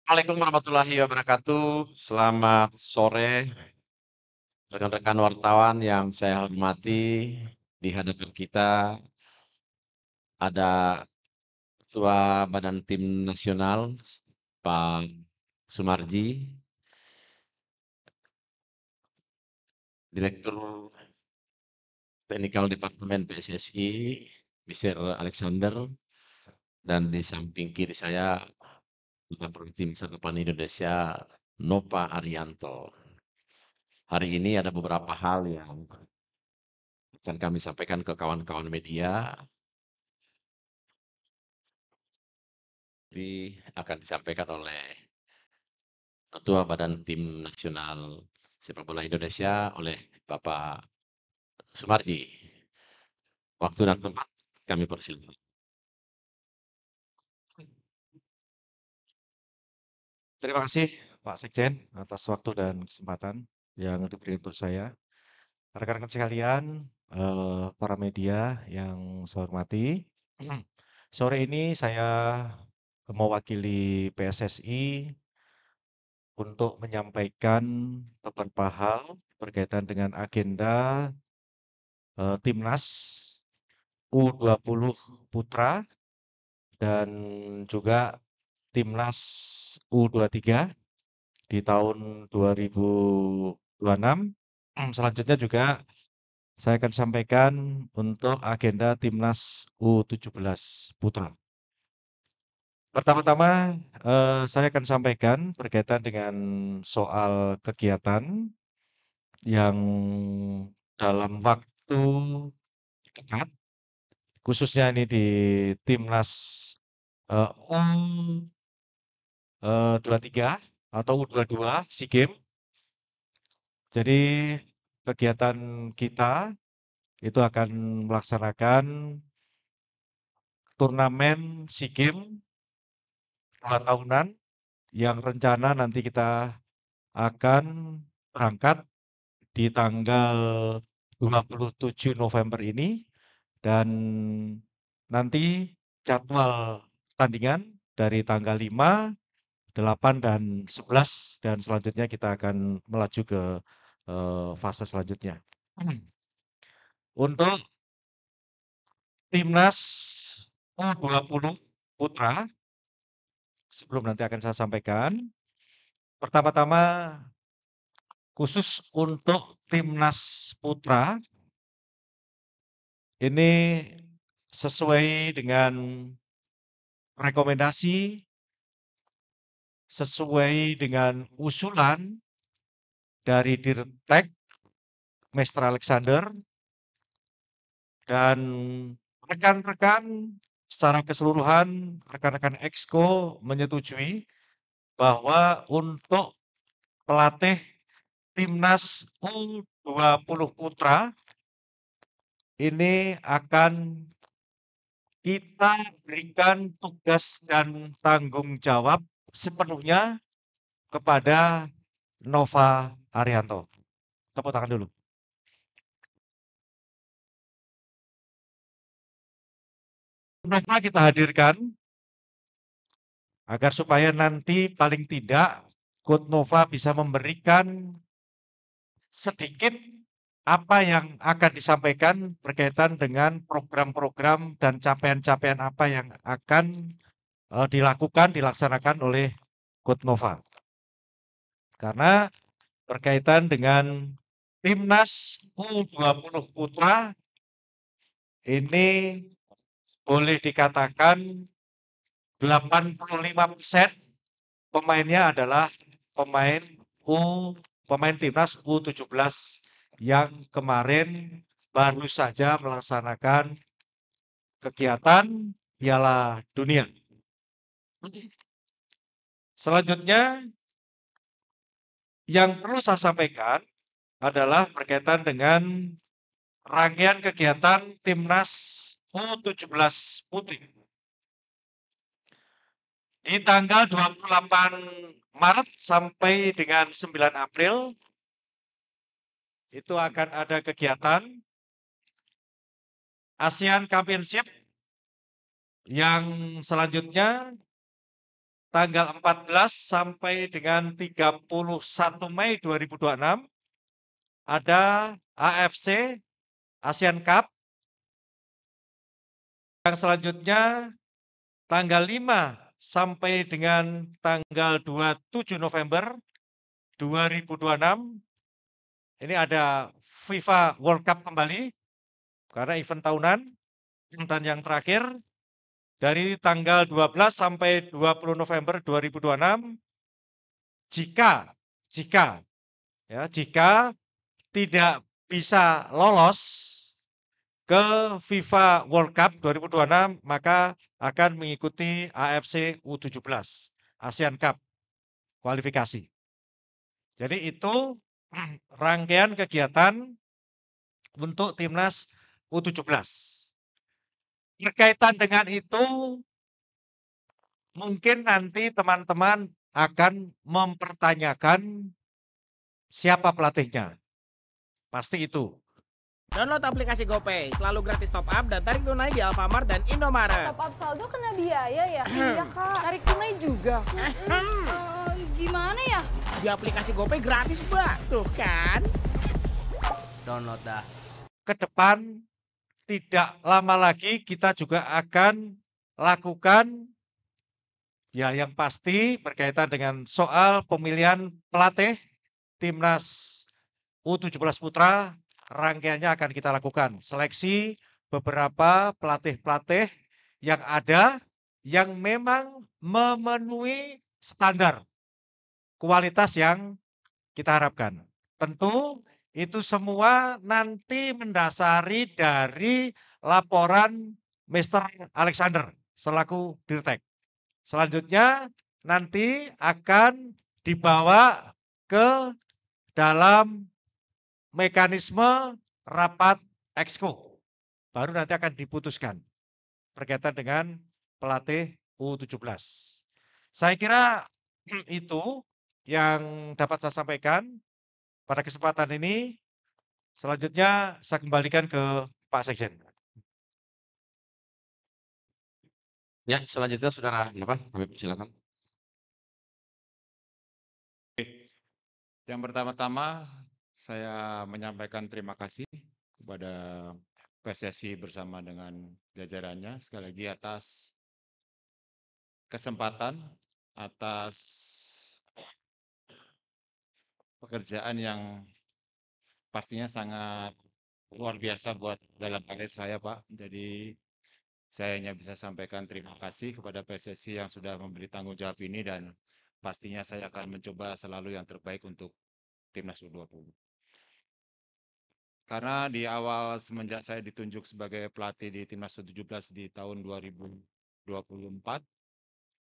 Assalamualaikum warahmatullahi wabarakatuh. Selamat sore rekan-rekan wartawan yang saya hormati. Di hadapan kita ada Ketua Badan Tim Nasional, Pak Sumarji, Direktur Teknikal Departemen PSSI, Mr. Alexander, dan di samping kiri saya, Ketua Tim Satuan Indonesia, Nova Arianto. Hari ini ada beberapa hal yang akan kami sampaikan ke kawan-kawan media. Akan disampaikan oleh Ketua Badan Tim Nasional Sepak Bola Indonesia oleh Bapak Sumarji. Waktu dan tempat kami persilakan. Terima kasih Pak Sekjen atas waktu dan kesempatan yang diberi untuk saya. Rekan-rekan sekalian, para media yang saya hormati, sore ini saya mewakili PSSI untuk menyampaikan beberapa hal berkaitan dengan agenda Timnas U20 Putra dan juga Timnas U23 di tahun 2026. Selanjutnya juga saya akan sampaikan untuk agenda Timnas U17 Putra. Pertama-tama, saya akan sampaikan berkaitan dengan soal kegiatan yang dalam waktu dekat, khususnya ini di Timnas U23 atau U22 SEA Games. Jadi kegiatan kita itu akan melaksanakan turnamen SEA Games 2 tahunan yang rencana nanti kita akan berangkat di tanggal 27 November ini dan nanti jadwal pertandingan dari tanggal 5, 8, dan 11 dan selanjutnya kita akan melaju ke fase selanjutnya. Untuk Timnas U20 Putra, sebelum nanti akan saya sampaikan, pertama-tama khusus untuk Timnas Putra, ini sesuai dengan rekomendasi, sesuai dengan usulan dari Dirtek Mr. Alexander dan rekan-rekan secara keseluruhan, rekan-rekan Exco menyetujui bahwa untuk pelatih Timnas U20 Putra ini akan kita berikan tugas dan tanggung jawab sepenuhnya kepada Nova Arianto. Tepuk tangan dulu. Nova kita hadirkan agar supaya nanti paling tidak Coach Nova bisa memberikan sedikit apa yang akan disampaikan berkaitan dengan program-program dan capaian-capaian apa yang akan dilaksanakan oleh Coach Nova. Karena berkaitan dengan Timnas U20 Putra ini boleh dikatakan 85% pemainnya adalah pemain pemain Timnas U17 yang kemarin baru saja melaksanakan kegiatan Piala Dunia. Selanjutnya yang perlu saya sampaikan adalah berkaitan dengan rangkaian kegiatan Timnas U17 Putri. Di tanggal 28 Maret sampai dengan 9 April itu akan ada kegiatan ASEAN Championship yang selanjutnya tanggal 14 sampai dengan 31 Mei 2026 ada AFC Asian Cup. Yang selanjutnya tanggal 5 sampai dengan tanggal 27 November 2026 ini ada FIFA World Cup kembali karena event tahunan. Dan yang terakhir dari tanggal 12 sampai 20 November 2026 jika tidak bisa lolos ke FIFA World Cup 2026 maka akan mengikuti AFC U17 ASEAN Cup kualifikasi. Jadi itu rangkaian kegiatan untuk timnas U17. Berkaitan dengan itu, mungkin nanti teman-teman akan mempertanyakan siapa pelatihnya. Pasti itu. Download aplikasi GoPay, selalu gratis top up dan tarik tunai di Alfamart dan Indomaret. Top up saldo kena biaya ya? Iya kak. Tarik tunai juga. Gimana ya? Di aplikasi GoPay gratis mbak, tuh kan? Download dah. Ke depan tidak lama lagi kita juga akan lakukan ya yang pasti berkaitan dengan soal pemilihan pelatih timnas U17 Putra. Rangkaiannya akan kita lakukan seleksi beberapa pelatih-pelatih yang ada yang memang memenuhi standar kualitas yang kita harapkan. Tentu itu semua nanti mendasari dari laporan Mr. Alexander selaku Dirtek. Selanjutnya nanti akan dibawa ke dalam mekanisme rapat exco. Baru nanti akan diputuskan berkaitan dengan pelatih U17. Saya kira itu yang dapat saya sampaikan pada kesempatan ini. Selanjutnya saya kembalikan ke Pak Sekjen. Ya, selanjutnya Saudara kami persilakan. Yang pertama-tama saya menyampaikan terima kasih kepada PSSI bersama dengan jajarannya sekali lagi atas kesempatan, atas pekerjaan yang pastinya sangat luar biasa buat dalam karir saya Pak. Jadi saya hanya bisa sampaikan terima kasih kepada PSSI yang sudah memberi tanggung jawab ini dan pastinya saya akan mencoba selalu yang terbaik untuk Timnas U20. Karena di awal semenjak saya ditunjuk sebagai pelatih di Timnas U17 di tahun 2024,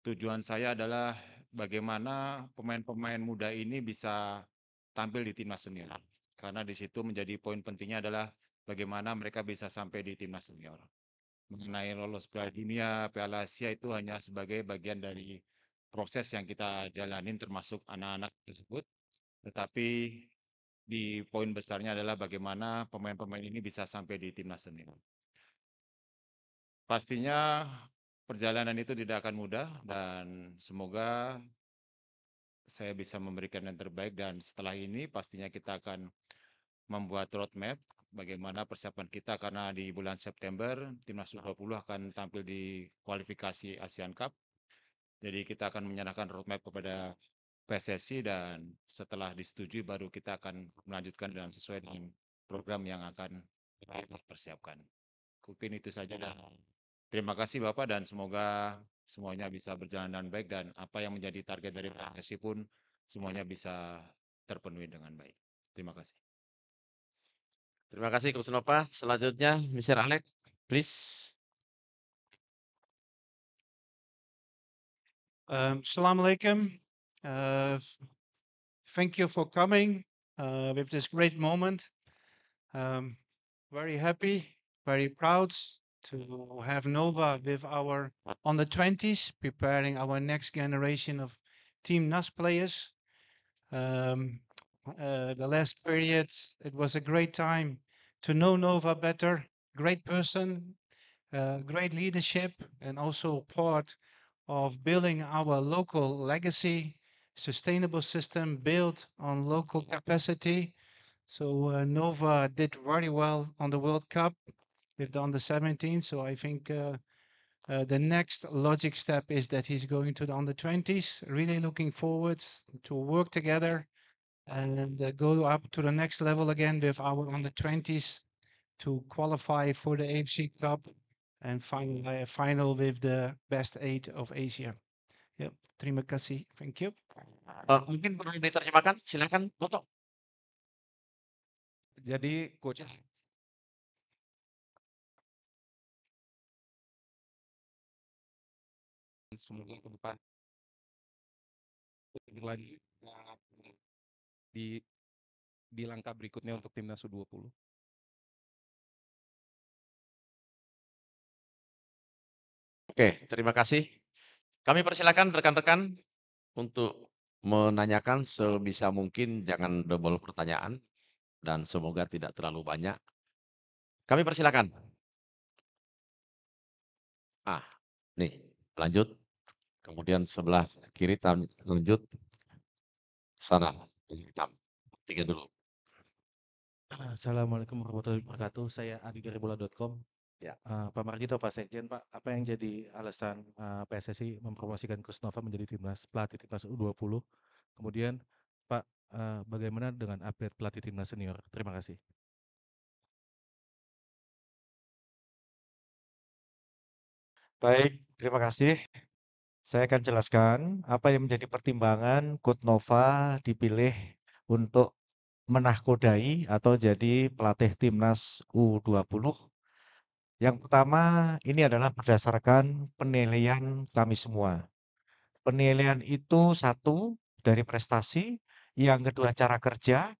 tujuan saya adalah bagaimana pemain-pemain muda ini bisa tampil di Timnas Senior. Karena di situ menjadi poin pentingnya adalah bagaimana mereka bisa sampai di Timnas Senior. Mengenai lolos Piala Dunia, Piala Asia itu hanya sebagai bagian dari proses yang kita jalanin termasuk anak-anak tersebut. Tetapi di poin besarnya adalah bagaimana pemain-pemain ini bisa sampai di Timnas Senior. Pastinya perjalanan itu tidak akan mudah dan semoga saya bisa memberikan yang terbaik dan setelah ini pastinya kita akan membuat roadmap bagaimana persiapan kita karena di bulan September Timnas U20 akan tampil di kualifikasi ASEAN Cup. Jadi kita akan menyerahkan roadmap kepada PSSI dan setelah disetujui baru kita akan melanjutkan dengan sesuai dengan program yang akan kita persiapkan. Mungkin itu saja dan terima kasih Bapak dan semoga semuanya bisa berjalan dengan baik dan apa yang menjadi target dari PSSI pun semuanya bisa terpenuhi dengan baik. Terima kasih. Terima kasih Coach Nova. Selanjutnya Mr. Alex, please. Assalamualaikum. Thank you for coming with this great moment. Very happy, very proud to have Nova with our under 20s, preparing our next generation of Team NAS players. The last period, it was a great time to know Nova better, great person, great leadership, and also part of building our local legacy, sustainable system built on local capacity. So Nova did very well on the World Cup with the under 17. So I think the next logic step is that he's going to the under 20s. Really looking forward to work together and go up to the next level again with our under 20s to qualify for the AFC Cup and final with the best 8 of Asia. Yep, terima kasih. Thank you. Mungkin perlu diterjemahkan, silakan Toto. Jadi coach semoga ke depan lebih lagi di langkah berikutnya untuk timnas U20. Oke, terima kasih. Kami persilakan rekan-rekan untuk menanyakan sebisa mungkin, jangan double pertanyaan dan semoga tidak terlalu banyak. Kami persilakan. Nih, lanjut. Kemudian sebelah kiri lanjut. Sana, hitam. 3 dulu. Assalamualaikum warahmatullahi wabarakatuh. Saya Adi dari bola.com. Ya. Pak Margito, Pak Sekjen, Pak, apa yang jadi alasan PSSI mempromosikan Kusnova menjadi pelatih timnas U20? Kemudian, Pak, bagaimana dengan update pelatih timnas senior? Terima kasih. Baik, terima kasih. Saya akan jelaskan apa yang menjadi pertimbangan Coach Nova dipilih untuk menahkodai atau jadi pelatih timnas U20. Yang pertama, ini adalah berdasarkan penilaian kami semua. Penilaian itu satu, dari prestasi, yang kedua cara kerja,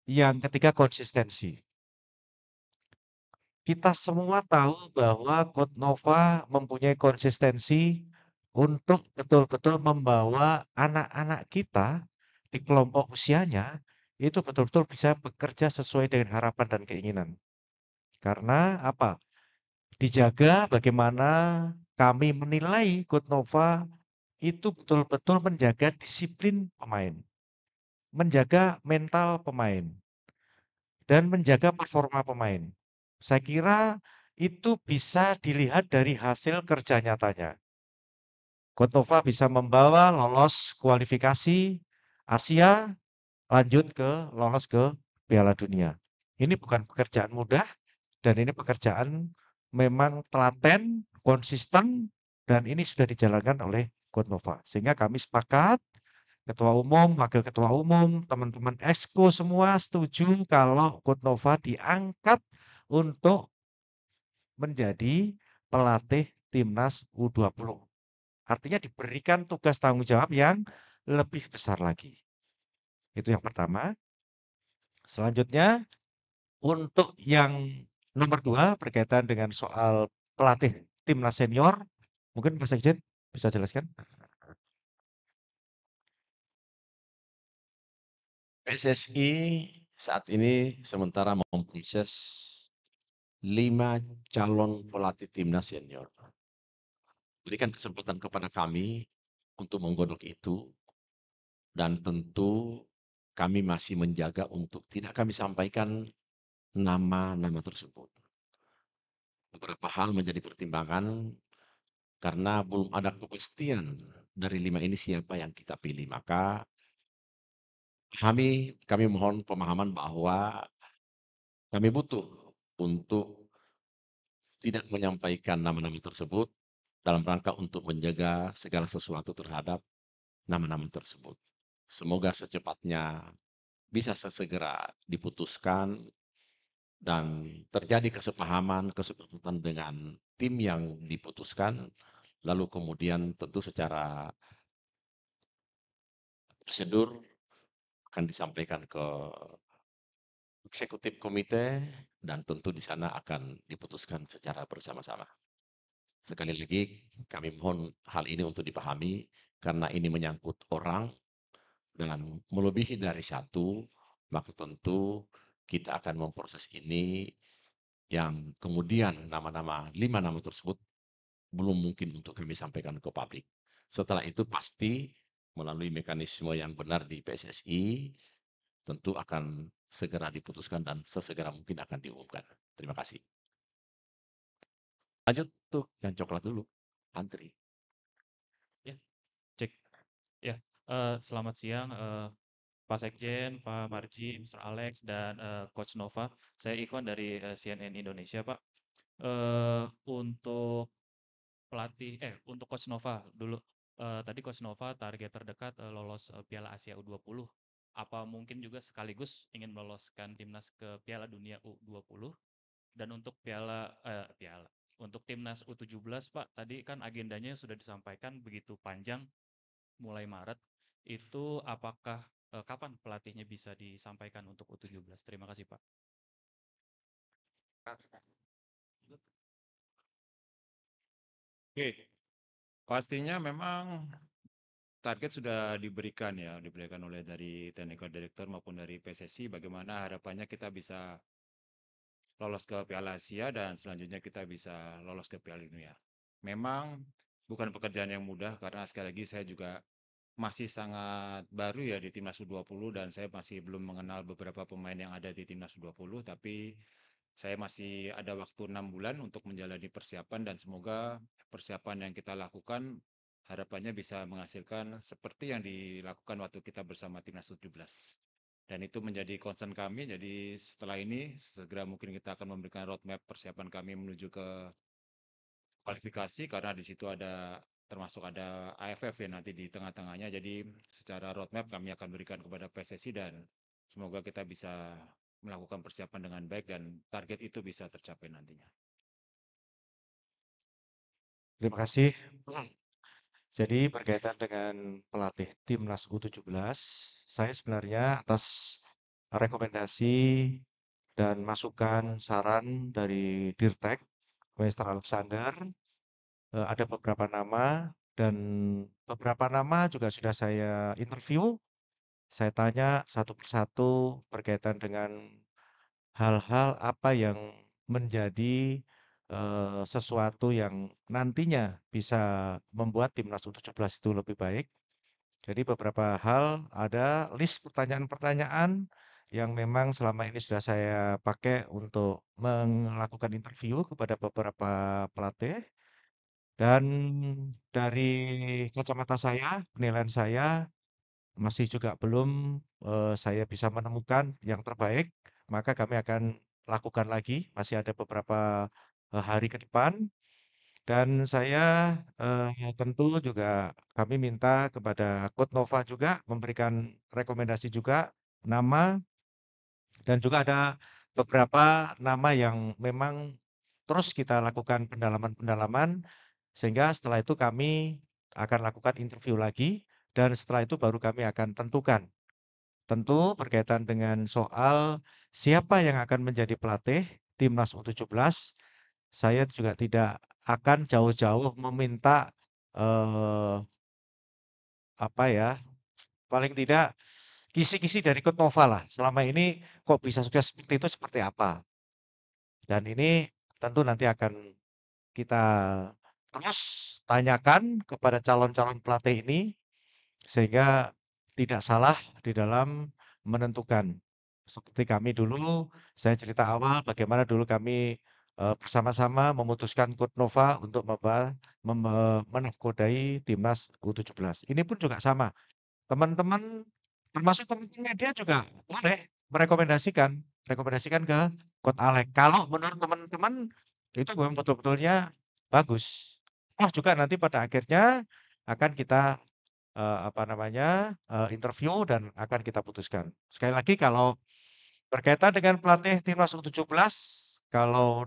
yang ketiga konsistensi. Kita semua tahu bahwa Coach Nova mempunyai konsistensi untuk betul-betul membawa anak-anak kita di kelompok usianya itu betul-betul bisa bekerja sesuai dengan harapan dan keinginan. Karena apa? Dijaga bagaimana kami menilai Coach Nova itu betul-betul menjaga disiplin pemain, menjaga mental pemain, dan menjaga performa pemain. Saya kira itu bisa dilihat dari hasil kerja nyatanya. Coach Nova bisa membawa lolos kualifikasi Asia, lolos ke Piala Dunia. Ini bukan pekerjaan mudah dan ini pekerjaan memang telaten, konsisten, dan ini sudah dijalankan oleh Coach Nova. Sehingga kami sepakat, Ketua Umum, Wakil Ketua Umum, teman-teman Exco semua setuju kalau Coach Nova diangkat untuk menjadi pelatih timnas U20. Artinya diberikan tugas tanggung jawab yang lebih besar lagi. Itu yang pertama. Selanjutnya, untuk yang nomor 2 berkaitan dengan soal pelatih timnas senior, mungkin Pak Sekjen bisa jelaskan? PSSI saat ini sementara memproses 5 calon pelatih timnas senior. Berikan kesempatan kepada kami untuk menggodok itu dan tentu kami masih menjaga untuk tidak kami sampaikan nama-nama tersebut. Beberapa hal menjadi pertimbangan karena belum ada kepastian dari 5 ini siapa yang kita pilih. Maka kami mohon pemahaman bahwa kami butuh untuk tidak menyampaikan nama-nama tersebut dalam rangka untuk menjaga segala sesuatu terhadap nama-nama tersebut. Semoga secepatnya bisa sesegera diputuskan dan terjadi kesepakatan dengan tim yang diputuskan, lalu kemudian tentu secara prosedur akan disampaikan ke eksekutif komite dan tentu di sana akan diputuskan secara bersama-sama. Sekali lagi kami mohon hal ini untuk dipahami karena ini menyangkut orang dan melebihi dari satu, maka tentu kita akan memproses ini yang kemudian 5 nama tersebut belum mungkin untuk kami sampaikan ke publik. Setelah itu pasti melalui mekanisme yang benar di PSSI, tentu akan segera diputuskan dan sesegera mungkin akan diumumkan. Terima kasih. Lanjut tuh, yang coklat dulu, antri. Ya, cek. Ya, selamat siang, Pak Sekjen, Pak Marji, Mr. Alex, dan Coach Nova. Saya Ikhwan dari CNN Indonesia, Pak. Untuk untuk Coach Nova dulu. Tadi Coach Nova target terdekat lolos Piala Asia U20. Apa mungkin juga sekaligus ingin meloloskan timnas ke Piala Dunia U20? Dan untuk untuk timnas U17, Pak, tadi kan agendanya sudah disampaikan begitu panjang, mulai Maret. Itu apakah kapan pelatihnya bisa disampaikan untuk U17? Terima kasih, Pak. Oke, pastinya memang target sudah diberikan oleh dari Technical Director maupun dari PSSI bagaimana harapannya kita bisa lolos ke Piala Asia dan selanjutnya kita bisa lolos ke Piala Dunia. Memang bukan pekerjaan yang mudah karena sekali lagi saya juga masih sangat baru ya di Timnas U20 dan saya masih belum mengenal beberapa pemain yang ada di Timnas U20, tapi saya masih ada waktu 6 bulan untuk menjalani persiapan dan semoga persiapan yang kita lakukan harapannya bisa menghasilkan seperti yang dilakukan waktu kita bersama Timnas U17. Dan itu menjadi concern kami, jadi setelah ini segera mungkin kita akan memberikan roadmap persiapan kami menuju ke kualifikasi karena di situ termasuk ada AFF ya nanti di tengah-tengahnya. Jadi secara roadmap kami akan berikan kepada PSSI dan semoga kita bisa melakukan persiapan dengan baik dan target itu bisa tercapai nantinya. Terima kasih. Jadi berkaitan dengan pelatih timnas U17, saya sebenarnya atas rekomendasi dan masukan saran dari Dirtek, Mr. Alexander, ada beberapa nama dan beberapa nama juga sudah saya interview. Saya tanya satu persatu berkaitan dengan hal-hal apa yang menjadi sesuatu yang nantinya bisa membuat timnas U17 itu lebih baik. Jadi beberapa hal ada list pertanyaan-pertanyaan yang memang selama ini sudah saya pakai untuk melakukan interview kepada beberapa pelatih. Dan dari kacamata saya, penilaian saya masih juga belum saya bisa menemukan yang terbaik, maka kami akan lakukan lagi, masih ada beberapa hari ke depan. Dan saya tentu juga kami minta kepada Coach Nova juga memberikan rekomendasi juga nama dan juga ada beberapa nama yang memang terus kita lakukan pendalaman-pendalaman sehingga setelah itu kami akan lakukan interview lagi dan setelah itu baru kami akan tentukan. Tentu berkaitan dengan soal siapa yang akan menjadi pelatih timnas U17, saya juga tidak akan jauh-jauh meminta apa ya, paling tidak kisi-kisi dari Coach Nova lah. Selama ini kok bisa sukses seperti itu seperti apa? Dan ini tentu nanti akan kita terus tanyakan kepada calon-calon pelatih ini sehingga tidak salah di dalam menentukan. Seperti kami dulu, saya cerita awal bagaimana dulu kami bersama-sama memutuskan Coach Nova untuk menahkodai timnas U17. Ini pun juga sama. Teman-teman, termasuk teman-teman media juga boleh rekomendasikan ke Coach Alex. Kalau menurut teman-teman itu memang betul-betulnya bagus. Oh juga nanti pada akhirnya akan kita interview dan akan kita putuskan. Sekali lagi kalau berkaitan dengan pelatih timnas U17, kalau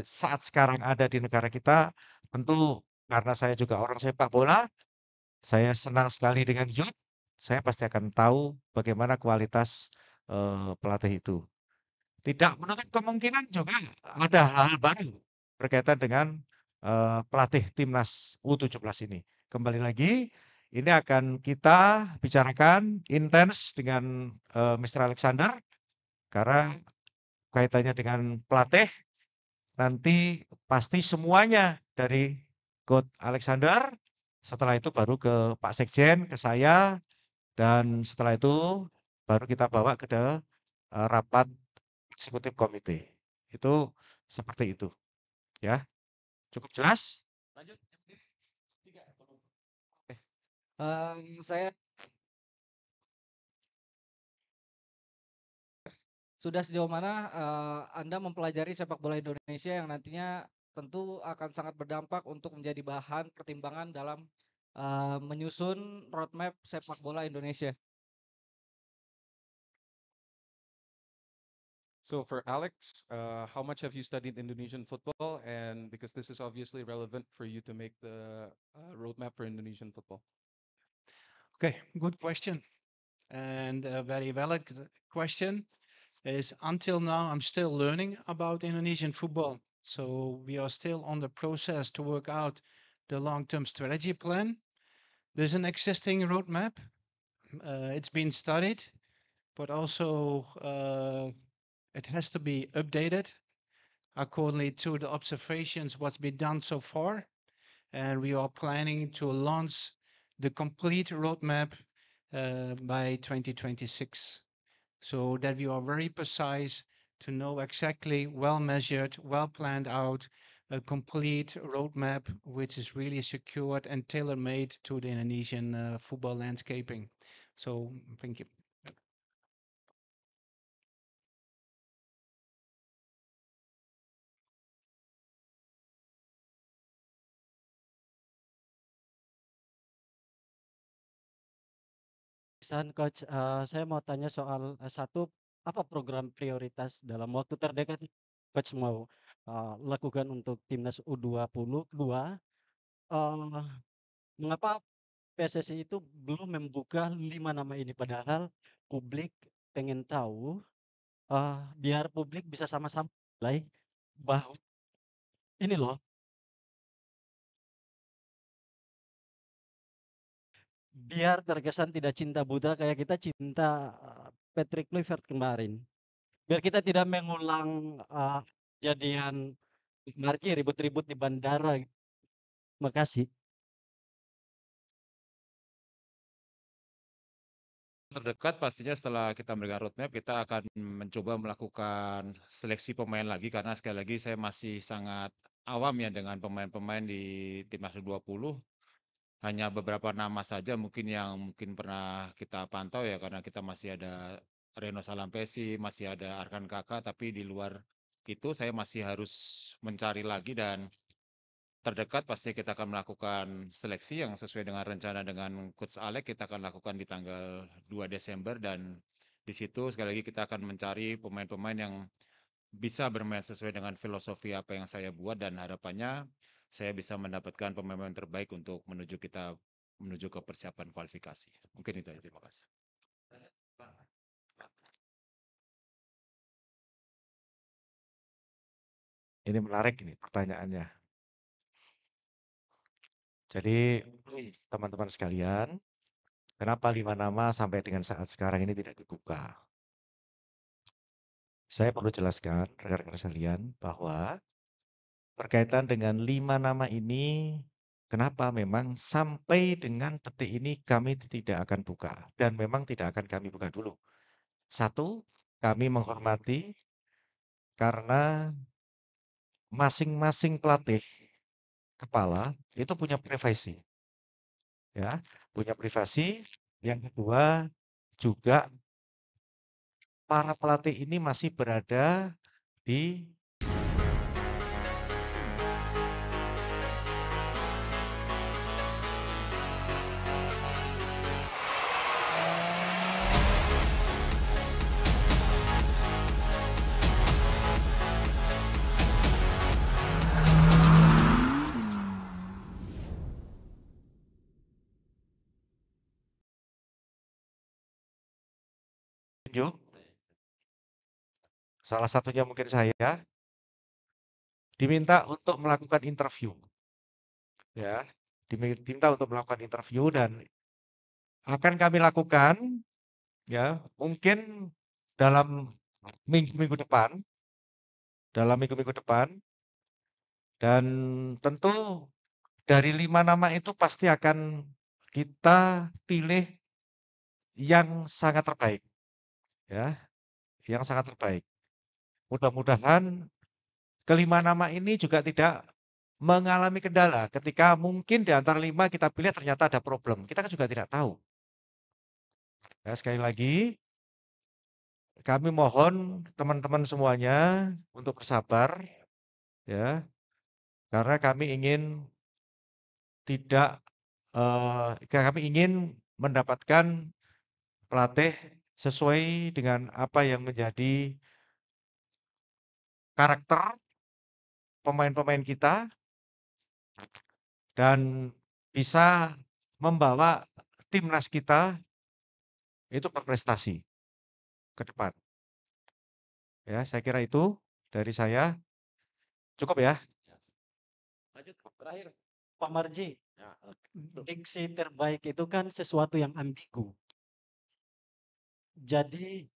saat sekarang ada di negara kita, tentu karena saya juga orang sepak bola, saya senang sekali dengan youth, saya pasti akan tahu bagaimana kualitas pelatih itu. Tidak menutup kemungkinan juga ada hal-hal baru berkaitan dengan pelatih timnas U17 ini. Kembali lagi, ini akan kita bicarakan intens dengan Mr. Alexander karena kaitannya dengan pelatih nanti pasti semuanya dari Coach Alexander Setelah itu baru ke Pak Sekjen, ke saya, dan setelah itu baru kita bawa ke rapat eksekutif komite. Itu seperti itu, ya. Cukup jelas? Lanjut. Saya sudah sejauh mana Anda mempelajari sepak bola Indonesia yang nantinya tentu akan sangat berdampak untuk menjadi bahan pertimbangan dalam menyusun roadmap sepak bola Indonesia? So for Alex, how much have you studied Indonesian football? And because this is obviously relevant for you to make the roadmap for Indonesian football. Okay, good question. And a very valid question is until now, I'm still learning about Indonesian football. So we are still on the process to work out the long-term strategy plan. There's an existing roadmap. It's been studied, but also it has to be updated accordingly to the observations what's been done so far. And we are planning to launch the complete roadmap by 2026, so that we are very precise to know exactly well measured, well planned out, a complete roadmap which is really secured and tailor-made to the Indonesian football landscaping. So thank you. Coach, saya mau tanya soal satu, apa program prioritas dalam waktu terdekat Coach mau lakukan untuk timnas U20? Dua, mengapa PSSI itu belum membuka 5 nama ini padahal publik pengen tahu, biar publik bisa sama-sama menilai bahwa ini loh, biar terkesan tidak cinta buta kayak kita cinta Patrick Kluivert kemarin. Biar kita tidak mengulang kejadian Marki ribut-ribut di bandara. Makasih. Terdekat pastinya setelah kita memberikan roadmap, kita akan mencoba melakukan seleksi pemain lagi karena sekali lagi saya masih sangat awam ya dengan pemain-pemain di timnas U20. Hanya beberapa nama saja mungkin yang pernah kita pantau ya karena kita masih ada Reno Salampesi, masih ada Arkan Kakak, tapi di luar itu saya masih harus mencari lagi dan terdekat pasti kita akan melakukan seleksi yang sesuai dengan rencana dengan Coach Alex kita akan lakukan di tanggal 2 Desember dan di situ sekali lagi kita akan mencari pemain-pemain yang bisa bermain sesuai dengan filosofi apa yang saya buat dan harapannya saya bisa mendapatkan pemain-pemain terbaik untuk menuju ke persiapan kualifikasi. Mungkin itu aja, terima kasih. Ini menarik ini pertanyaannya. Jadi teman-teman sekalian, kenapa 5 nama sampai dengan saat sekarang ini tidak dibuka? Saya perlu jelaskan rekan-rekan sekalian bahwa berkaitan dengan 5 nama ini, kenapa memang sampai dengan detik ini kami tidak akan buka dan memang tidak akan kami buka dulu. Satu, kami menghormati karena masing-masing pelatih kepala itu punya privasi. Ya, punya privasi. Yang kedua, juga para pelatih ini masih berada di tunjuk. Salah satunya mungkin saya diminta untuk melakukan interview. Ya, diminta untuk melakukan interview dan akan kami lakukan ya, mungkin dalam minggu-minggu depan. Dalam minggu-minggu depan dan tentu dari 5 nama itu pasti akan kita pilih yang sangat terbaik, ya, yang sangat terbaik. Mudah-mudahan kelima nama ini juga tidak mengalami kendala ketika mungkin di antara 5 kita pilih ternyata ada problem, kita kan juga tidak tahu. Ya, sekali lagi kami mohon teman-teman semuanya untuk bersabar, ya, karena kami ingin tidak, kami ingin mendapatkan pelatih sesuai dengan apa yang menjadi karakter pemain-pemain kita dan bisa membawa timnas kita itu berprestasi ke depan. Ya, saya kira itu dari saya. Cukup ya? Lanjut, terakhir. Pak Marji, Ya. diksi terbaik itu kan sesuatu yang ambigu. Jadi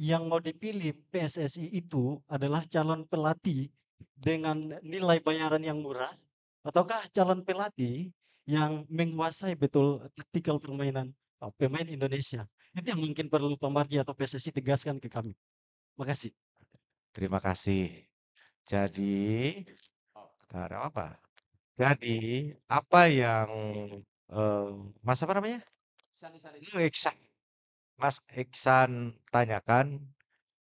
yang mau dipilih PSSI itu adalah calon pelatih dengan nilai bayaran yang murah, ataukah calon pelatih yang menguasai betul taktikal permainan pemain Indonesia? Itu yang mungkin perlu Pak Marji atau PSSI tegaskan ke kami. Makasih. Terima kasih. Jadi, apa? Jadi, apa yang Mas apa namanya? Iksan. Mas Iksan tanyakan,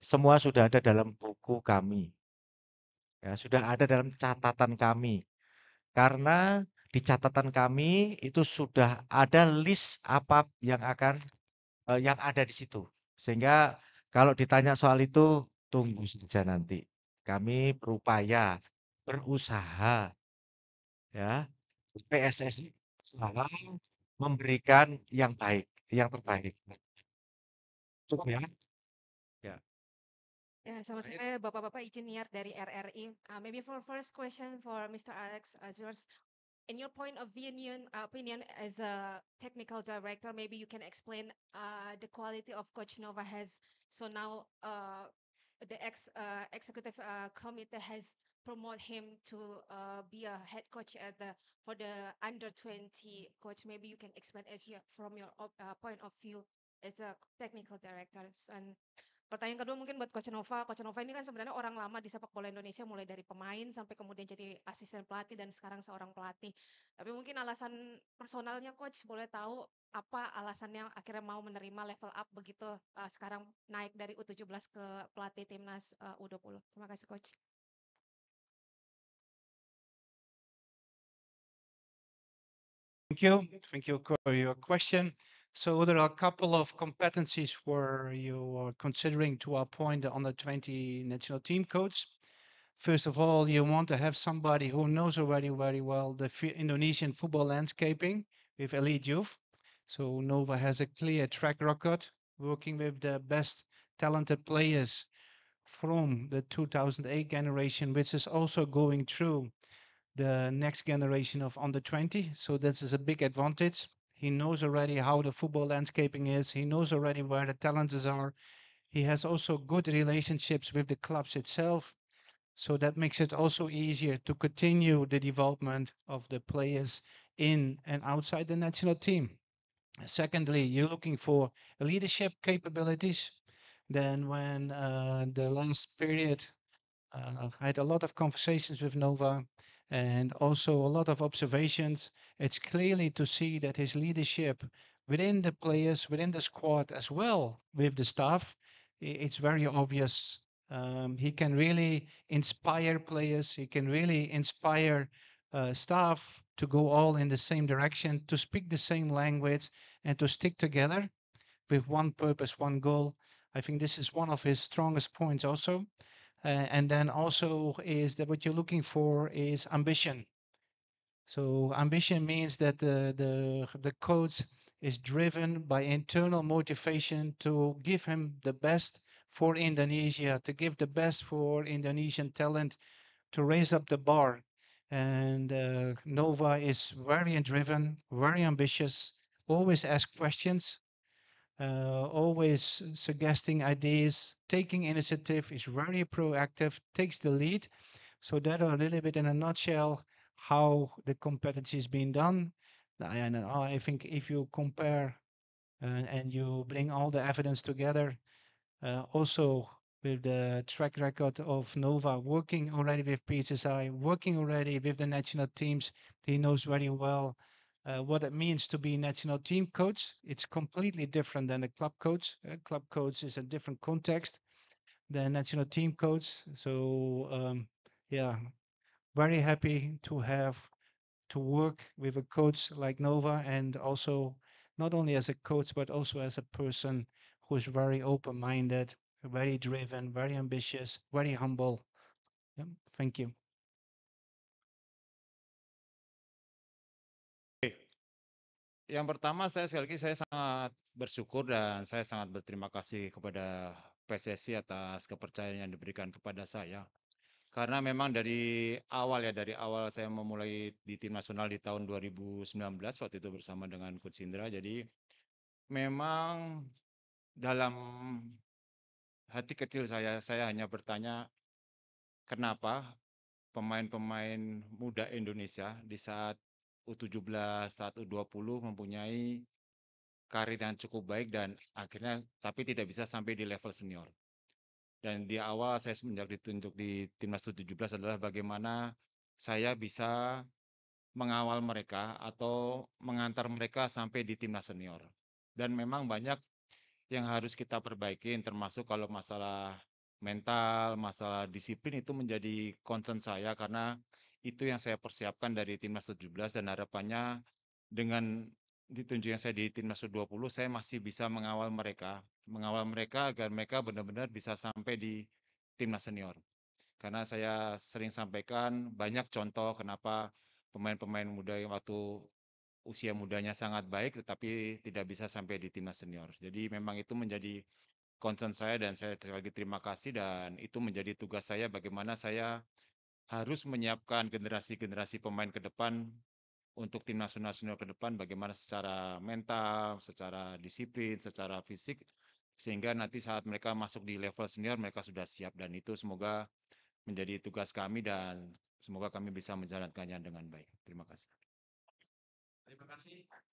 semua sudah ada dalam buku kami. Ya, sudah ada dalam catatan kami. Karena di catatan kami itu sudah ada list apa yang akan yang ada di situ. Sehingga kalau ditanya soal itu tunggu saja nanti. Kami berupaya, berusaha ya. PSSI berusaha memberikan yang baik, yang terbaik. Cukup ya? Ya. Ya, selamat sore Bapak-Bapak, izin Niar dari RRI. Maybe for first question for Mr. Alex Azures. In your point of opinion as a technical director, maybe you can explain the quality of Coach Nova has. So now the executive committee has promoted him to be a head coach for the under-20 coach. Maybe you can explain from your point of view as a technical director. And pertanyaan kedua mungkin buat Coach Nova. Coach Nova ini kan sebenarnya orang lama di sepak bola Indonesia, mulai dari pemain sampai kemudian jadi asisten pelatih dan sekarang seorang pelatih. Tapi mungkin alasan personalnya Coach, boleh tahu apa alasannya akhirnya mau menerima level up begitu sekarang naik dari U17 ke pelatih timnas U20. Terima kasih Coach. Thank you for your question. So there are a couple of competencies where you are considering to appoint the under-20 national team coach. First of all, you want to have somebody who knows already very well the Indonesian football landscaping with elite youth. So Nova has a clear track record working with the best talented players from the 2008 generation, which is also going through the next generation of under 20. So this is a big advantage. He knows already how the football landscaping is. He knows already where the talents are. He has also good relationships with the clubs itself. So that makes it also easier to continue the development of the players in and outside the national team. Secondly, you're looking for leadership capabilities. Then when the last period, I had a lot of conversations with Nova and also a lot of observations. It's clearly to see that his leadership within the players, within the squad, as well with the staff, it's very obvious. He can really inspire players. He can really inspire staff to go all in the same direction, to speak the same language, and to stick together with one purpose, one goal. I think this is one of his strongest points also. And then also is that what you're looking for is ambition. So ambition means that the coach is driven by internal motivation to give him the best for Indonesia, to give the best for Indonesian talent, to raise up the bar. And Nova is very driven, very ambitious, always ask questions, always suggesting ideas, taking initiative, is very proactive, takes the lead. So that are a little bit in a nutshell how the competition is being done. And I think if you compare and you bring all the evidence together, also with the track record of Nova working already with PSSI, working already with the national teams, he knows very well what it means to be national team coach. It's completely different than a club coach. A club coach is a different context than national team coach. So yeah, very happy to have to work with a coach like Nova, and also not only as a coach but also as a person who is very open-minded, very driven, very ambitious, very humble. Yeah, thank you. Yang pertama sekali lagi saya sangat bersyukur dan saya sangat berterima kasih kepada PSSI atas kepercayaan yang diberikan kepada saya. Karena memang dari awal saya memulai di tim nasional di tahun 2019 waktu itu bersama dengan Coach Indra. Jadi memang dalam hati kecil saya hanya bertanya, kenapa pemain-pemain muda Indonesia di saat U17, saat U20 mempunyai karir yang cukup baik dan akhirnya tapi tidak bisa sampai di level senior. Dan di awal saya semenjak ditunjuk di timnas U17 adalah bagaimana saya bisa mengawal mereka atau mengantar mereka sampai di timnas senior. Dan memang banyak yang harus kita perbaikin, termasuk kalau masalah mental, masalah disiplin itu menjadi concern saya karena itu yang saya persiapkan dari timnas 17 dan harapannya dengan ditunjuknya saya di timnas U20 saya masih bisa mengawal mereka agar mereka benar-benar bisa sampai di timnas senior. Karena saya sering sampaikan banyak contoh kenapa pemain-pemain muda yang waktu usia mudanya sangat baik tetapi tidak bisa sampai di timnas senior. Jadi memang itu menjadi concern saya dan saya sekali lagi terima kasih dan itu menjadi tugas saya bagaimana saya harus menyiapkan generasi-generasi pemain ke depan untuk tim nasional senior ke depan bagaimana secara mental, secara disiplin, secara fisik sehingga nanti saat mereka masuk di level senior mereka sudah siap dan itu semoga menjadi tugas kami dan semoga kami bisa menjalankannya dengan baik. Terima kasih. Terima kasih.